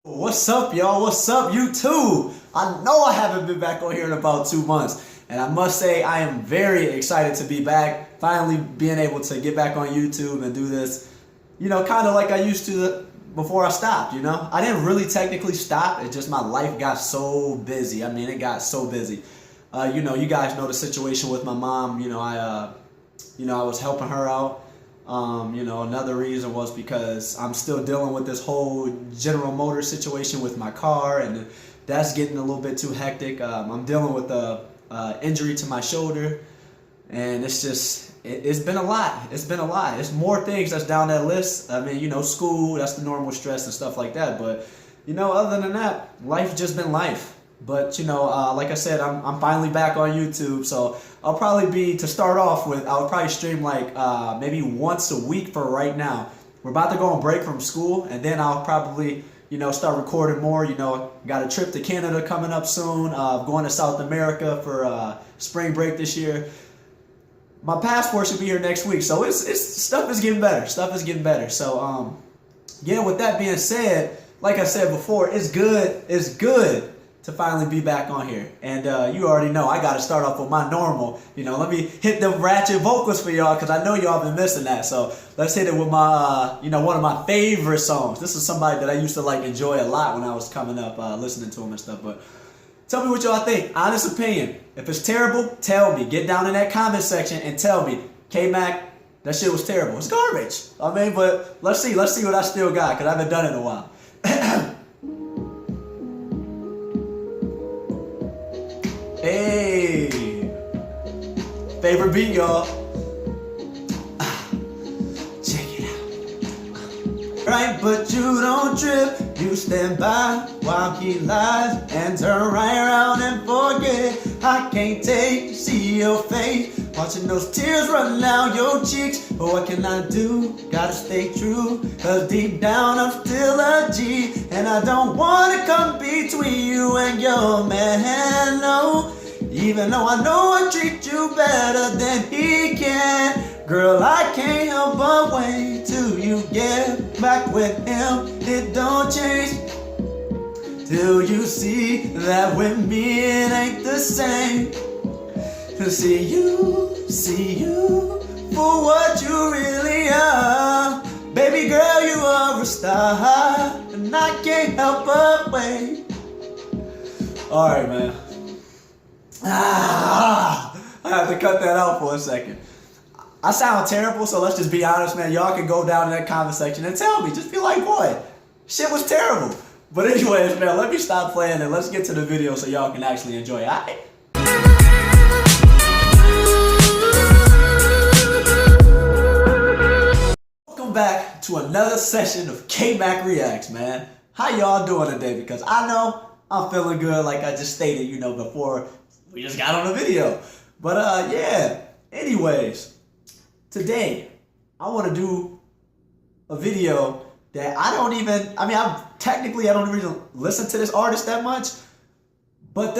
What's up, y'all? What's up, YouTube? I know I haven't been back on here in about 2 months, and I must say I am very excited to be back, finally being able to get back on YouTube and do this, kind of like I used to before I stopped, I didn't really technically stop, it's just my life got so busy. It got so busy. You guys know the situation with my mom. I was helping her out. Another reason was because I'm still dealing with this whole General Motors situation with my car, and that's getting a little bit too hectic. I'm dealing with a injury to my shoulder, and it's been a lot. It's been a lot. It's more things that's down that list. School, that's the normal stress and stuff like that. But, other than that, life's just been life. But, like I said, I'm finally back on YouTube, so I'll probably be, to start off with, I'll probably stream like maybe once a week for right now. We're about to go on break from school, and then I'll probably, start recording more. Got a trip to Canada coming up soon, going to South America for spring break this year. My passport should be here next week, so stuff is getting better. Stuff is getting better. So, yeah, with that being said, like I said before, it's good to finally be back on here. And you already know I got to start off with my normal, let me hit the ratchet vocals for y'all, because I know y'all been missing that. So let's hit it with my, one of my favorite songs. This is somebody that I used to enjoy a lot when I was coming up, listening to him and stuff. But tell me what y'all think. Honest opinion. If it's terrible, tell me. Get down in that comment section and tell me, Kmac, that shit was terrible. It's garbage. But let's see what I still got, because I haven't done it in a while. Hey, favorite beat, y'all. Check it out. Right, but you don't trip. You stand by while he lies and turn right around and forget. I can't take to see your face, watching those tears run down your cheeks. But what can I do? Gotta stay true, cause deep down I'm still a G, and I don't wanna come between you and your man, no. Even though I know I treat you better than he can, girl, I can't help but wait till you get back with him. It don't change till you see that with me it ain't the same. To see you for what you really are. Baby girl, you are a star, and I can't help but wait. Alright, man. I have to cut that out for a second. I sound terrible, so let's just be honest, man. Y'all can go down in that comment section and tell me. Just be like, boy, shit was terrible. But anyways, man, let me stop playing and let's get to the video so y'all can actually enjoy it. Alright? Welcome back to another session of Kmac Reacts, man. How y'all doing today? Because I know I'm feeling good, like I just stated, before we just got on the video. But yeah, anyways, today I want to do a video that I don't even really listen to this artist that much, but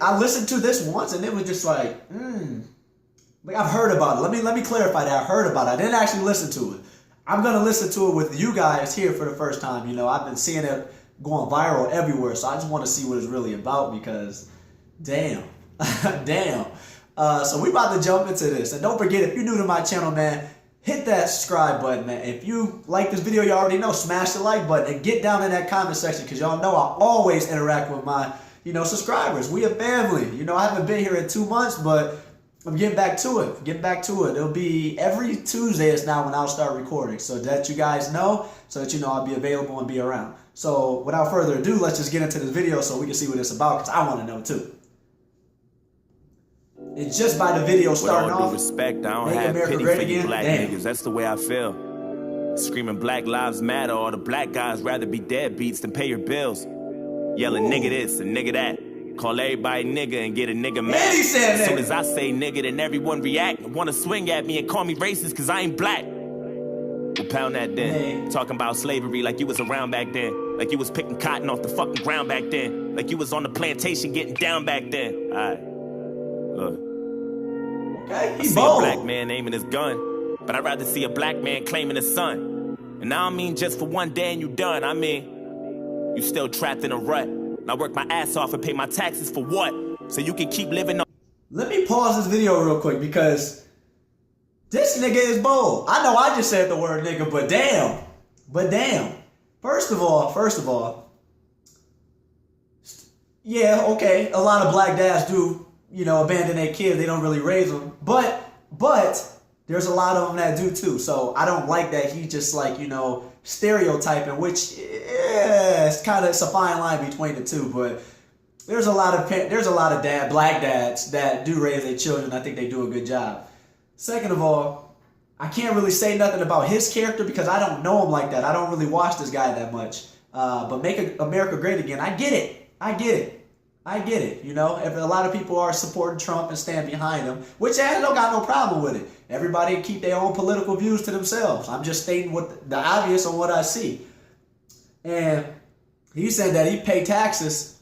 I listened to this once and it was just like I've heard about it. Let me clarify that. I heard about it. I didn't actually listen to it. I'm gonna listen to it with you guys here for the first time. I've been seeing it going viral everywhere, so I just want to see what it's really about, because damn. Damn. So we about to jump into this. And don't forget, if you're new to my channel, man, hit that subscribe button, man. If you like this video, you already know, smash the like button and get down in that comment section, because y'all know I always interact with my, subscribers. We a family. I haven't been here in 2 months, but I'm getting back to it. It'll be every Tuesdays now when I'll start recording, so that you guys know, so that I'll be available and be around. So without further ado, let's just get into this video so we can see what it's about, because I want to know too. And just by the video starting off, respect, I don't Make have America pity Great for you Again. black Damn. niggas. That's the way I feel. Screaming Black Lives Matter, all the black guys rather be deadbeats than pay your bills. Yelling nigga this and nigga that. Call everybody nigga and get a nigga mad. And he said As soon nigga. as I say nigga, then everyone react and wanna swing at me and call me racist cause I ain't black. Well, pound that then. Man. Talking about slavery like you was around back then. Like you was picking cotton off the fucking ground back then. Like you was on the plantation getting down back then. Alright. Look. Okay, I he see bold. a black man aiming his gun, but I'd rather see a black man claiming his son. And I don't mean just for one day and you done. I mean, You still trapped in a rut. And I work my ass off and pay my taxes for what? So you can keep living on. Let me pause this video real quick because this nigga is bold. I know I just said the word nigga, but damn. But damn. First of all, yeah, okay, a lot of black dads do, abandon their kids. They don't really raise them. But there's a lot of them that do too. So I don't like that he just stereotyping, which it's a fine line between the two. But there's a lot of black dads that do raise their children. I think they do a good job. Second of all, I can't really say nothing about his character because I don't know him like that. I don't really watch this guy that much. But Make America Great Again, I get it. If a lot of people are supporting Trump and stand behind him, which I don't got no problem with it. Everybody keep their own political views to themselves. I'm just stating what the obvious on what I see. And he said that he pay taxes.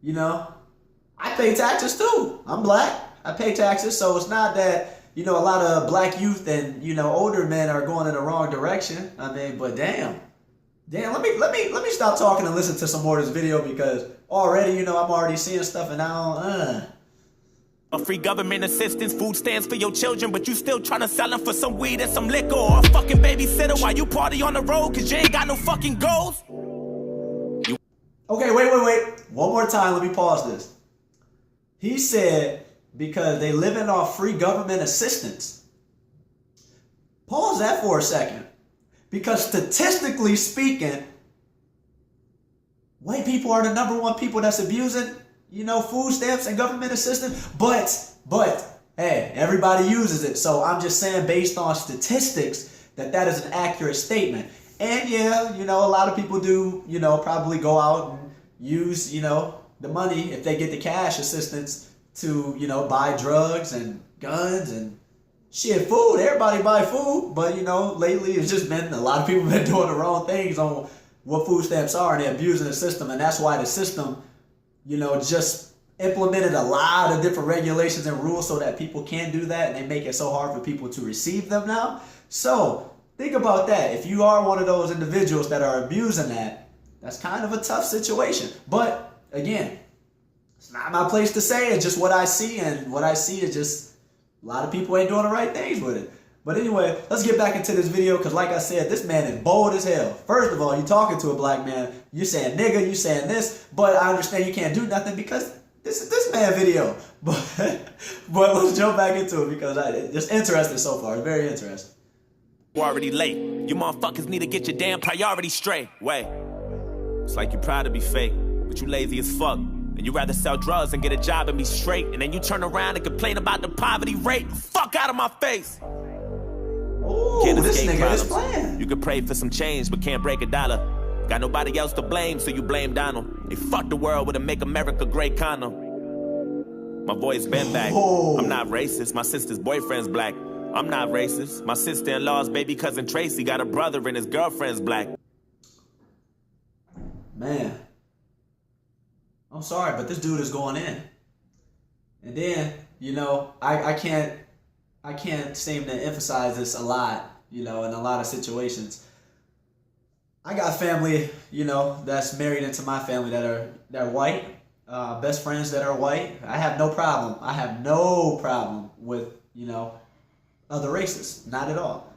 I pay taxes too. I'm black. I pay taxes, so it's not that a lot of black youth and older men are going in the wrong direction. I mean, but damn. Let me stop talking and listen to some more of this video because already, I'm already seeing stuff and I don't, Free government assistance, food stamps for your children, but you still trying to sell them for some weed and some liquor or a fucking babysitter while you party on the road cause you ain't got no fucking goals? Okay, wait. One more time, let me pause this. He said because they living off free government assistance. Pause that for a second. Because statistically speaking, white people are the number one people that's abusing, food stamps and government assistance. But, hey, everybody uses it. So I'm just saying based on statistics that is an accurate statement. And yeah, a lot of people do, probably go out and use, the money if they get the cash assistance to, buy drugs and guns and shit, food. Everybody buy food, but lately it's just been a lot of people been doing the wrong things on what food stamps are, and they're abusing the system, and that's why the system, just implemented a lot of different regulations and rules so that people can't do that, and they make it so hard for people to receive them now. So think about that. If you are one of those individuals that are abusing that, that's kind of a tough situation. But again, it's not my place to say. It's just what I see, and what I see is just a lot of people ain't doing the right things with it. But anyway, let's get back into this video because like I said, this man is bold as hell. First of all, you're talking to a black man. You're saying nigga, you're saying this, but I understand you can't do nothing because this is this man video. But let's jump back into it because it's just interesting so far. It's very interesting. We're already late. You motherfuckers need to get your damn priorities straight. Wait. It's like you're proud to be fake, but you lazy as fuck. And you rather sell drugs and get a job and be straight. And then you turn around and complain about the poverty rate. Fuck out of my face. Ooh, Can't this escape nigga is problems. playing. You can pray for some change, but can't break a dollar. Got nobody else to blame, so you blame Donald. They fucked the world with a Make America Great condom. My boy's been back. Oh. I'm not racist. My sister's boyfriend's black. I'm not racist. My sister-in-law's baby cousin Tracy got a brother and his girlfriend's black. Man. I'm sorry, but this dude is going in. And then, I can't seem to emphasize this a lot, in a lot of situations. I got family, that's married into my family that are white, best friends that are white. I have no problem with, other races, not at all.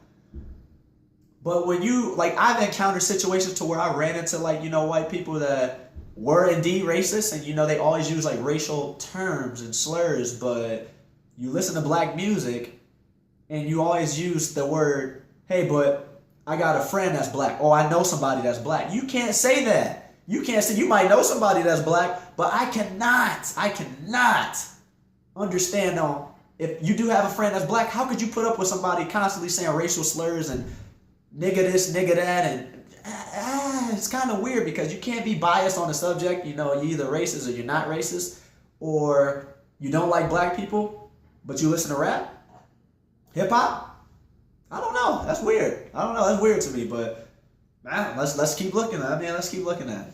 But when I've encountered situations to where I ran into white people that were indeed racist, and they always use racial terms and slurs, but you listen to black music and you always use the word, hey, but I got a friend that's black. Oh, I know somebody that's black. You can't say that. You can't say, you might know somebody that's black, but I cannot understand if you do have a friend that's black, how could you put up with somebody constantly saying racial slurs and nigga this, nigga that, and it's kind of weird because you can't be biased on the subject. You're either racist or you're not racist, or you don't like black people, but you listen to rap, hip hop. I don't know. That's weird. I don't know. That's weird to me. But man, let's keep looking at it, man. Let's keep looking at it.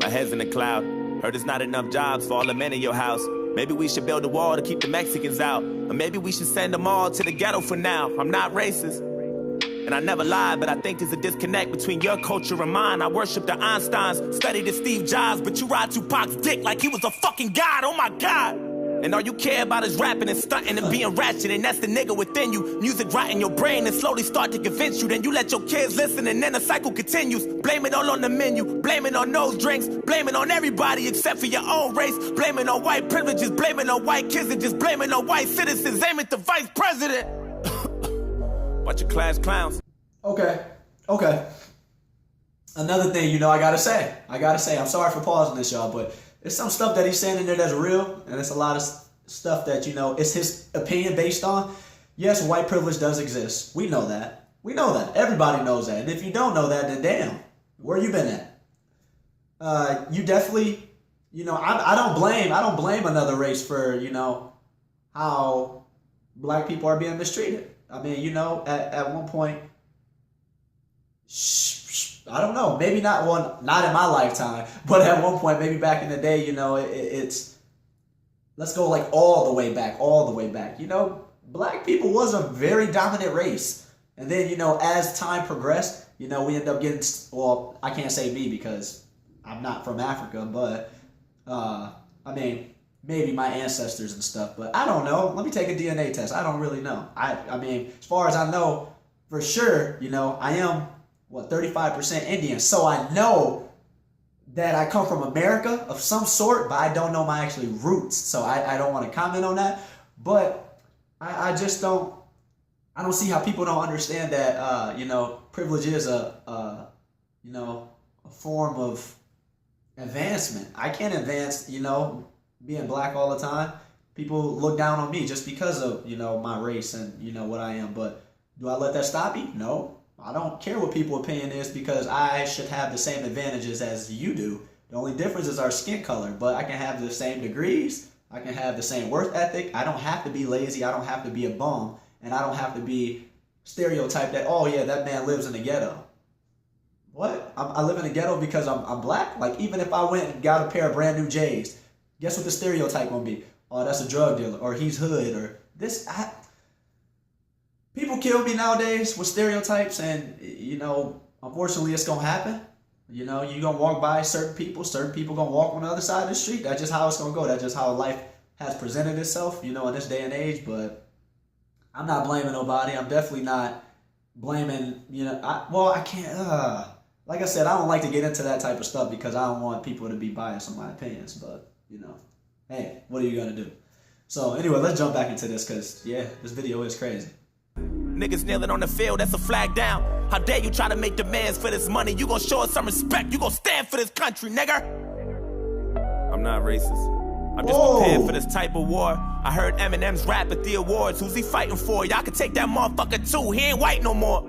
My head's in the cloud. Heard there's not enough jobs for all the men in your house. Maybe we should build a wall to keep the Mexicans out. Or maybe we should send them all to the ghetto for now. I'm not racist. And I never lied, but I think there's a disconnect between your culture and mine. I worship the Einsteins, studied the Steve Jobs, but you ride Tupac's dick like he was a fucking god, oh my god. And all you care about is rapping and stunting and being ratchet, and that's the nigga within you. Music rot in your brain and slowly start to convince you. Then you let your kids listen and then the cycle continues. Blame it all on the menu, blame it on those drinks, blame it on everybody except for your own race. Blame it on white privileges, blame it on white kids, and just blame it on white citizens. Aim at the vice president. Bunch of class clowns. Okay. Another thing, I gotta say, I'm sorry for pausing this, y'all, but there's some stuff that he's saying in there that's real, and it's a lot of stuff that, it's his opinion based on. Yes, white privilege does exist. We know that. Everybody knows that. And if you don't know that, then damn, where you been at? You definitely, I don't blame another race for, how black people are being mistreated. I mean, at one point, I don't know, maybe not in my lifetime, but at one point, maybe back in the day, it's, let's go like all the way back. Black people was a very dominant race. And then, as time progressed, we end up getting, well, I can't say me because I'm not from Africa, but, I mean, maybe my ancestors and stuff, but I don't know. Let me take a DNA test. I don't really know. I mean, as far as I know, for sure, I am, 35% Indian. So I know that I come from America of some sort, but I don't know my actually roots. So I don't want to comment on that. But I just don't see how people don't understand that, privilege is a form of advancement. I can't advance, being black all the time. People look down on me just because of, my race and, what I am. But do I let that stop me? No. I don't care what people's opinion is because I should have the same advantages as you do. The only difference is our skin color, but I can have the same degrees. I can have the same work ethic. I don't have to be lazy. I don't have to be a bum. And I don't have to be stereotyped that, oh yeah, that man lives in the ghetto. What? I live in the ghetto because I'm black? Like, even if I went and got a pair of brand new J's, guess what the stereotype gonna be? Oh, that's a drug dealer, or he's hood, or this. People kill me nowadays with stereotypes, and, unfortunately it's going to happen. You're going to walk by certain people going to walk on the other side of the street. That's just how it's going to go. That's just how life has presented itself, in this day and age. But I'm not blaming nobody. I'm definitely not blaming, I can't, like I said, I don't like to get into that type of stuff because I don't want people to be biased on my opinions. But, hey, what are you going to do? So, anyway, let's jump back into this because, this video is crazy. Niggas kneeling on the field, that's a flag down. How dare you try to make demands for this money? You gon' show us some respect. You gon' stand for this country, nigga. I'm not racist. I'm just prepared for this type of war. I heard Eminem's rap at the awards. Who's he fighting for? Y'all can take that motherfucker too. He ain't white no more.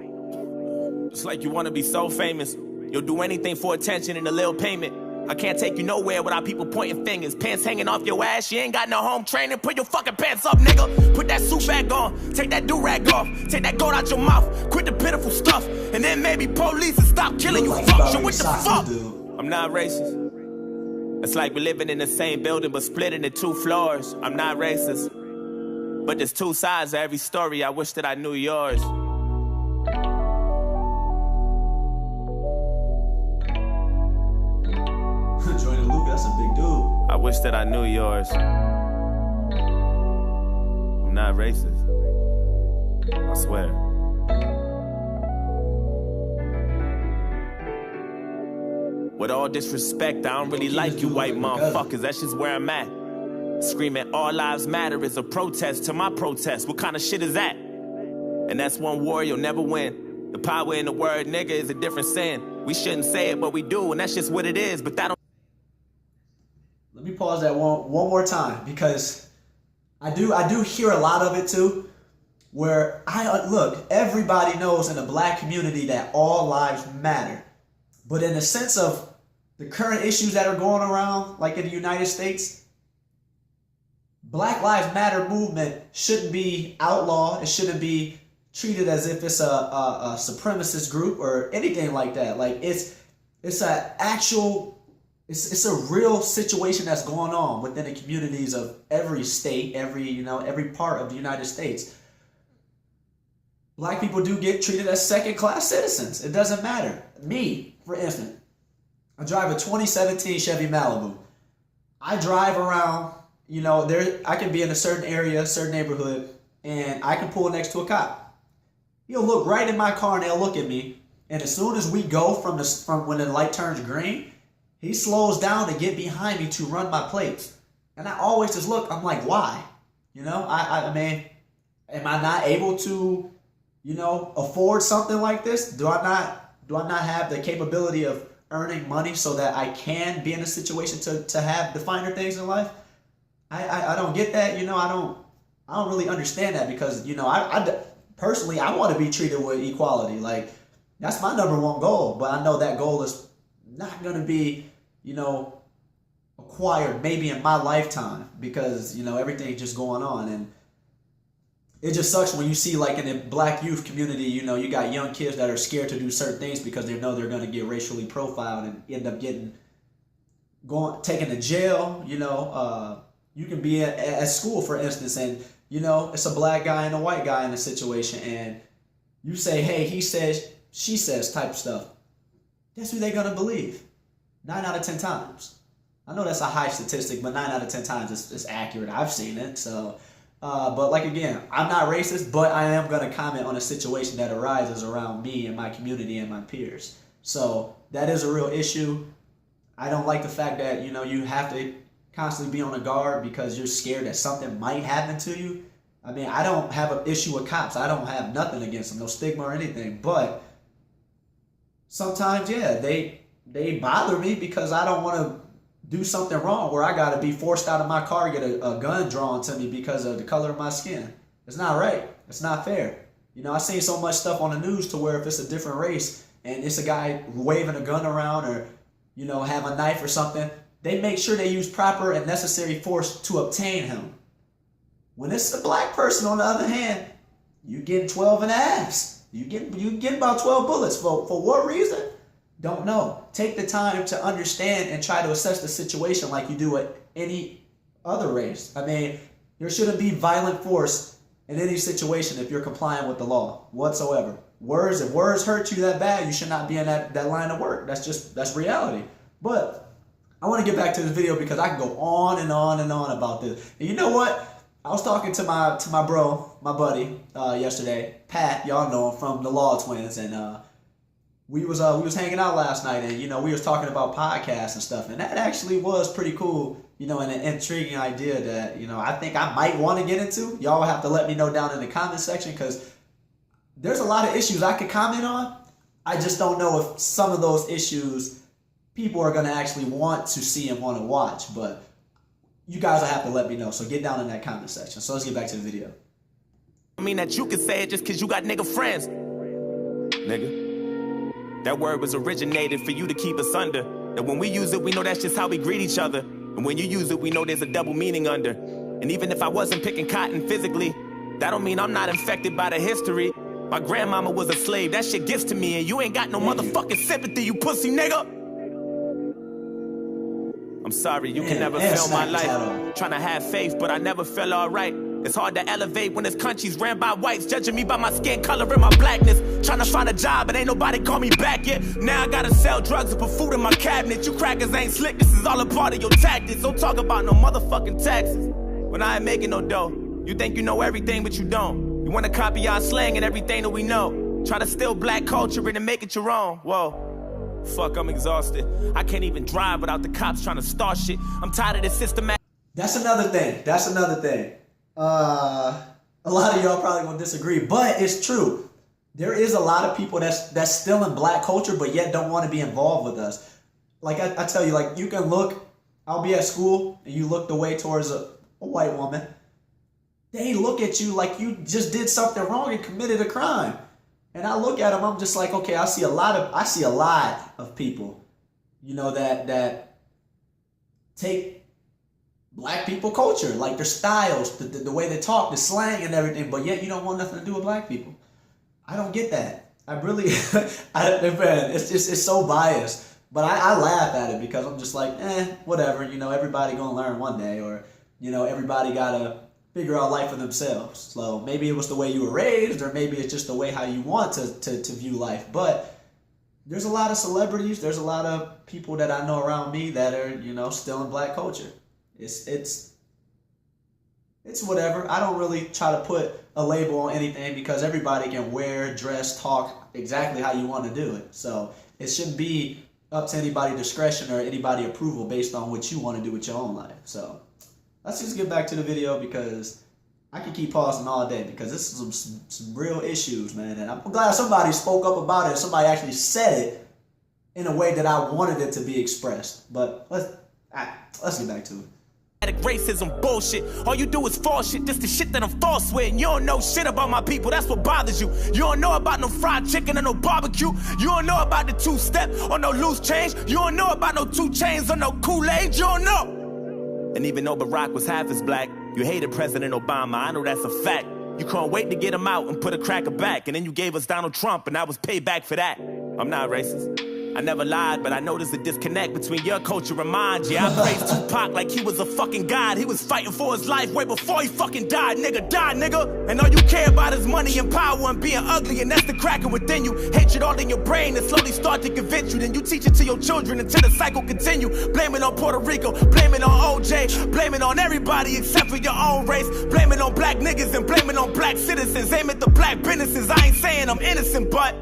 It's like you wanna be so famous. You'll do anything for attention and a little payment. I can't take you nowhere without people pointing fingers. Pants hanging off your ass, you ain't got no home training. Put your fucking pants up, nigga. Put that suit back on. Take that do-rag off. Take that gold out your mouth. Quit the pitiful stuff. And then maybe police will stop killing you. Fuck you, what the fuck? I'm not racist. It's like we're living in the same building but split into 2 floors. I'm not racist. But there's 2 sides to every story. I wish that I knew yours. Joyner, that's a big dude. I wish that I knew yours. I'm not racist. I swear. With all disrespect, I don't really like you white motherfuckers. That's just where I'm at. Screaming all lives matter is a protest to my protest. What kind of shit is that? And that's one war you'll never win. The power in the word nigga is a different sin. We shouldn't say it, but we do, and that's just what it is. But that don't. Let me pause that one more time because I do hear a lot of it too. Where look, everybody knows in the black community that all lives matter, but in the sense of the current issues that are going around, like in the United States, Black Lives Matter movement shouldn't be outlawed. It shouldn't be treated as if it's a supremacist group or anything like that. Like it's a real situation that's going on within the communities of every state, every part of the United States. black people do get treated as second-class citizens. It doesn't matter. Me, for instance, I drive a 2017 Chevy Malibu. I drive around, I can be in a certain area, certain neighborhood, and I can pull next to a cop. He'll look right in my car and they'll look at me. And as soon as we go from when the light turns green, he slows down to get behind me to run my plates. And I always just look, I'm like, why? I mean, am I not able to, afford something like this? Do I not have the capability of earning money so that I can be in a situation to have the finer things in life? I don't get that. I don't really understand that because, I personally, I want to be treated with equality. Like, that's my number one goal. But I know that goal is not going to be, acquired maybe in my lifetime because, everything's just going on. And it just sucks when you see, like, in the black youth community, you got young kids that are scared to do certain things because they know they're going to get racially profiled and end up taken to jail. You can be at school, for instance, and, it's a black guy and a white guy in a situation, and you say, hey, he says, she says type stuff. Guess who they're going to believe? 9 out of 10 times. I know that's a high statistic, but 9 out of 10 times is accurate. I've seen it. So, but like, again, I'm not racist, but I am going to comment on a situation that arises around me and my community and my peers. So that is a real issue. I don't like the fact that, you have to constantly be on a guard because you're scared that something might happen to you. I mean, I don't have an issue with cops. I don't have nothing against them, no stigma or anything. But sometimes, yeah, they bother me because I don't want to do something wrong where I got to be forced out of my car, get a gun drawn to me because of the color of my skin. It's not right. It's not fair. I've seen so much stuff on the news to where if it's a different race and it's a guy waving a gun around or, have a knife or something, they make sure they use proper and necessary force to obtain him. When it's a black person, on the other hand, you get 12 in the ass. You get about 12 bullets. For what reason? Don't know. Take the time to understand and try to assess the situation like you do at any other race. I mean, there shouldn't be violent force in any situation if you're complying with the law whatsoever. If words hurt you that bad, you should not be in that line of work. That's reality. But I want to get back to this video because I can go on and on and on about this. And you know what? I was talking to my bro, my buddy, yesterday, Pat. Y'all know him from the Law Twins, and we was hanging out last night, and we was talking about podcasts and stuff, and that actually was pretty cool, and an intriguing idea that I think I might want to get into. Y'all will have to let me know down in the comment section because there's a lot of issues I could comment on. I just don't know if some of those issues people are going to actually want to see and want to watch, but you guys will have to let me know. So get down in that comment section. So let's get back to the video. I mean that you can say it just cause you got nigga friends. Nigga. That word was originated for you to keep us under. And when we use it, we know that's just how we greet each other. And when you use it, we know there's a double meaning under. And even if I wasn't picking cotton physically, that don't mean I'm not infected by the history. My grandmama was a slave. That shit gets to me, and you ain't got no motherfucking sympathy, you pussy nigga. I'm sorry, you can never feel my life. Trying to have faith, but I never feel alright. It's hard to elevate when this country's ran by whites, judging me by my skin color and my blackness. Trying to find a job, and ain't nobody call me back yet. Now I gotta sell drugs and put food in my cabinet. You crackers ain't slick, this is all a part of your tactics. Don't talk about no motherfucking taxes when I ain't making no dough. You think you know everything, but you don't. You wanna copy our slang and everything that we know. Try to steal black culture and make it your own. Whoa. Fuck, I'm exhausted. I can't even drive without the cops trying to start shit. I'm tired of this systematic. That's another thing. A lot of y'all probably gonna disagree, but it's true. There is a lot of people that's still in black culture, but yet don't want to be involved with us. Like I tell you, like you can look. I'll be at school and you look the way towards a white woman. They look at you like you just did something wrong and committed a crime. And I look at them, I'm just like, okay, I see a lot of people, that take black people culture, like their styles, the way they talk, the slang and everything, but yet you don't want nothing to do with black people. I don't get that. I really, man, it's so biased. But I laugh at it because I'm just like, whatever, everybody gonna learn one day, or, everybody gotta figure out life for themselves. So maybe it was the way you were raised, or maybe it's just the way how you want to view life. But there's a lot of celebrities, there's a lot of people that I know around me that are, you know, still in black culture. It's whatever. I don't really try to put a label on anything, because everybody can wear, dress, talk exactly how you want to do it. So it shouldn't be up to anybody's discretion or anybody approval based on what you want to do with your own life. So let's just get back to the video, because I can keep pausing all day, because this is some real issues, man. And I'm glad somebody spoke up about it. Somebody actually said it in a way that I wanted it to be expressed. But let's get back to it. Racism bullshit. All you do is false shit. This the shit that I'm false with. And you don't know shit about my people. That's what bothers you. You don't know about no fried chicken or no barbecue. You don't know about the two-step or no loose change. You don't know about no 2 chains or no Kool-Aid. You don't know. And even though Barack was half as black, you hated President Obama. I know that's a fact. You couldn't wait to get him out and put a cracker back. And then you gave us Donald Trump, and I was payback for that. I'm not racist. I never lied, but I noticed a disconnect between your culture and mine. Yeah, I praised Tupac like he was a fucking god. He was fighting for his life way before he fucking died, nigga. Die, nigga. And all you care about is money and power and being ugly, and that's the cracking within you. Hatred all in your brain and slowly start to convince you. Then you teach it to your children until the cycle continue. Blame it on Puerto Rico, blame it on OJ, blame it on everybody except for your own race. Blame it on black niggas and blame it on black citizens. Aim at the black businesses. I ain't saying I'm innocent, but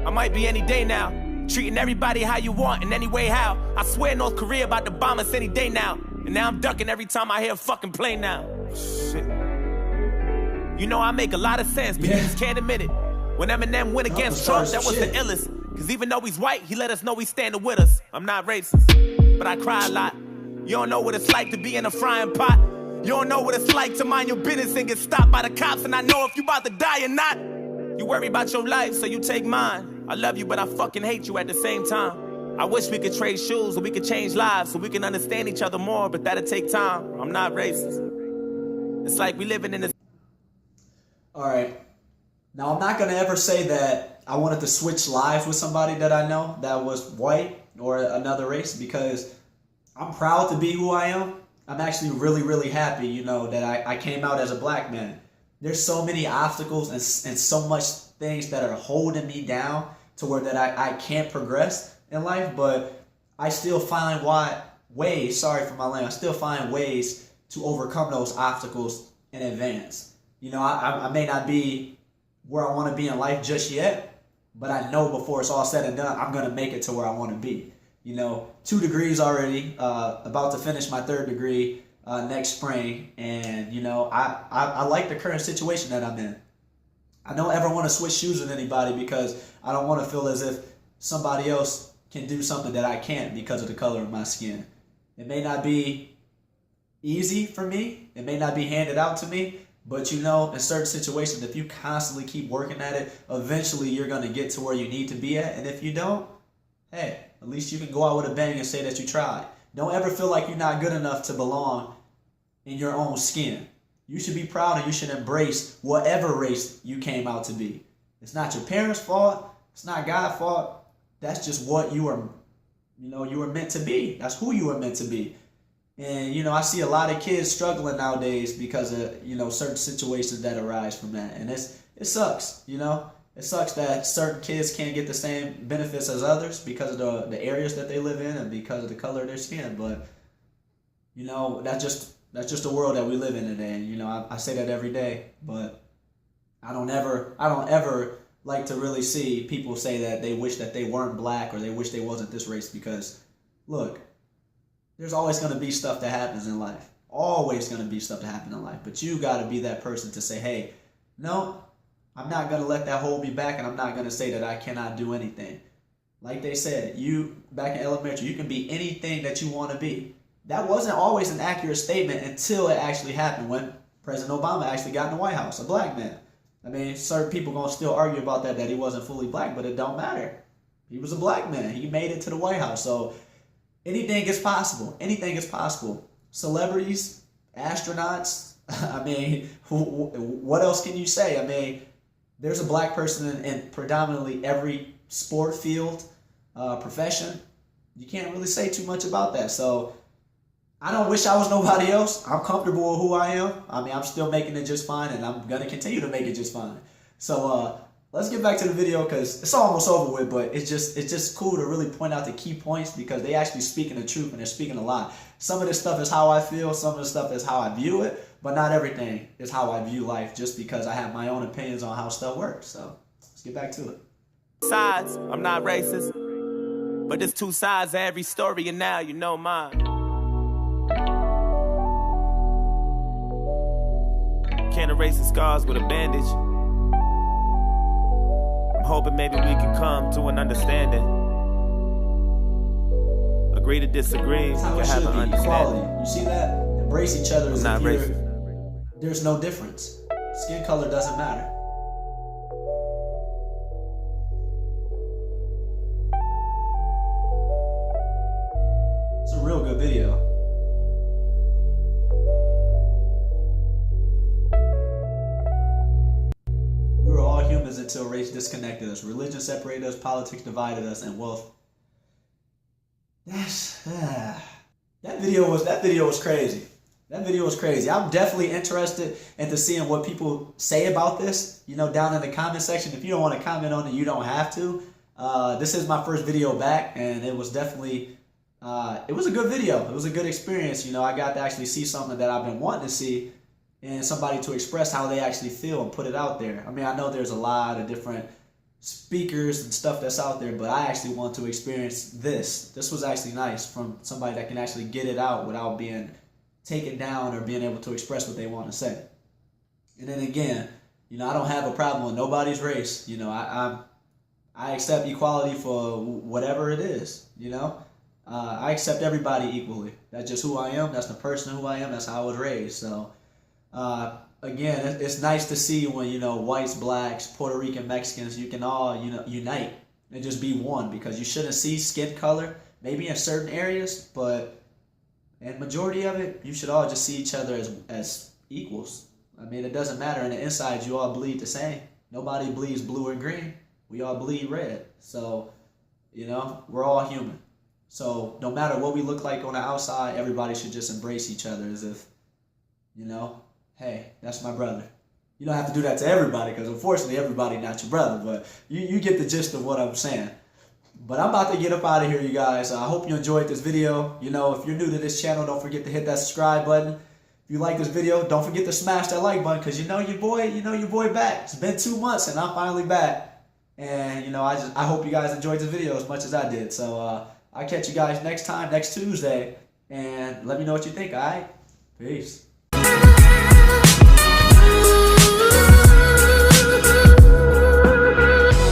I might be any day now. Treating everybody how you want in any way how. I swear North Korea about to bomb us any day now. And now I'm ducking every time I hear a fucking plane now. Shit. You know I make a lot of sense, but you just can't admit it. When Eminem went against Trump, that was the illest. Cause even though he's white, he let us know he's standing with us. I'm not racist, but I cry a lot. You don't know what it's like to be in a frying pot. You don't know what it's like to mind your business and get stopped by the cops. And I know if you about to die or not. You worry about your life, so you take mine. I love you, but I fucking hate you at the same time. I wish we could trade shoes so we could change lives so we can understand each other more, but that'll take time. I'm not racist. It's like we living in this. All right. Now, I'm not going to ever say that I wanted to switch lives with somebody that I know that was white or another race, because I'm proud to be who I am. I'm actually really, really happy, you know, that I came out as a black man. There's so many obstacles and so much things that are holding me down to where that I can't progress in life, but I still find ways, sorry for my language, I still find ways to overcome those obstacles in advance. You know, I may not be where I want to be in life just yet, but I know before it's all said and done, I'm going to make it to where I want to be. You know, 2 degrees already, about to finish my 3rd degree next spring, and, you know, I like the current situation that I'm in. I don't ever want to switch shoes with anybody, because I don't want to feel as if somebody else can do something that I can't because of the color of my skin. It may not be easy for me. It may not be handed out to me. But, you know, in certain situations, if you constantly keep working at it, eventually you're going to get to where you need to be at. And if you don't, hey, at least you can go out with a bang and say that you tried. Don't ever feel like you're not good enough to belong in your own skin. You should be proud, and you should embrace whatever race you came out to be. It's not your parents' fault. It's not God's fault. That's just what you are, you know, you were meant to be. That's who you were meant to be. And, you know, I see a lot of kids struggling nowadays because of, you know, certain situations that arise from that. And it sucks, you know. It sucks that certain kids can't get the same benefits as others because of the areas that they live in and because of the color of their skin. But, you know, that's just the world that we live in today. And, you know, I say that every day, but I don't ever like to really see people say that they wish that they weren't black or they wish they wasn't this race, because, look, there's always going to be stuff that happens in life. Always going to be stuff that happens in life. But you got to be that person to say, hey, no, I'm not going to let that hold me back, and I'm not going to say that I cannot do anything. Like they said, you, back in elementary, you can be anything that you want to be. That wasn't always an accurate statement until it actually happened when President Obama actually got in the White House, a black man. I mean, certain people going to still argue about that he wasn't fully black, but it don't matter. He was a black man. He made it to the White House. So anything is possible. Anything is possible. Celebrities, astronauts, I mean, what else can you say? I mean, there's a black person in predominantly every sport field, profession. You can't really say too much about that. So I don't wish I was nobody else. I'm comfortable with who I am. I mean, I'm still making it just fine, and I'm gonna continue to make it just fine. So let's get back to the video because it's almost over with. But it's just cool to really point out the key points because they actually speaking the truth and they're speaking a lot. Some of this stuff is how I feel. Some of the stuff is how I view it. But not everything is how I view life. Just because I have my own opinions on how stuff works. So let's get back to it. Sides, I'm not racist, but there's two sides of every story, and now you know mine. Can't erase the scars with a bandage. I'm hoping maybe we can come to an understanding. Agree to disagree, we That's how can it have should an be. Equality. understanding. You see that? Embrace each other as I'm not if racist. there's no difference. Skin color doesn't matter. It's a real good video. We were all humans until race disconnected us. Religion separated us, politics divided us, and wealth. That video was crazy. That video was crazy. I'm definitely interested into seeing what people say about this, you know, down in the comment section. If you don't want to comment on it, you don't have to. This is my first video back, and it was definitely, it was a good video. It was a good experience. You know, I got to actually see something that I've been wanting to see and somebody to express how they actually feel and put it out there. I mean, I know there's a lot of different speakers and stuff that's out there, but I actually want to experience this. This was actually nice from somebody that can actually get it out without being taken down or being able to express what they want to say. And then again, you know, I don't have a problem with nobody's race. You know, I accept equality for whatever it is. You know, I accept everybody equally. That's just who I am. That's the person who I am. That's how I was raised. So again, it's nice to see when, you know, whites, blacks, Puerto Rican, Mexicans, you can all, you know, unite and just be one, because you shouldn't see skin color maybe in certain areas, but in majority of it, you should all just see each other as equals. I mean, it doesn't matter. In the inside, you all bleed the same. Nobody bleeds blue or green. We all bleed red. So, you know, we're all human. So no matter what we look like on the outside, everybody should just embrace each other as if, you know, hey, that's my brother. You don't have to do that to everybody because unfortunately everybody not your brother, but you get the gist of what I'm saying. But I'm about to get up out of here, you guys. I hope you enjoyed this video. You know, if you're new to this channel, don't forget to hit that subscribe button. If you like this video, don't forget to smash that like button because you know your boy back. It's been 2 months and I'm finally back. And you know, I hope you guys enjoyed this video as much as I did. So I'll catch you guys next time, next Tuesday, and let me know what you think, alright? Peace.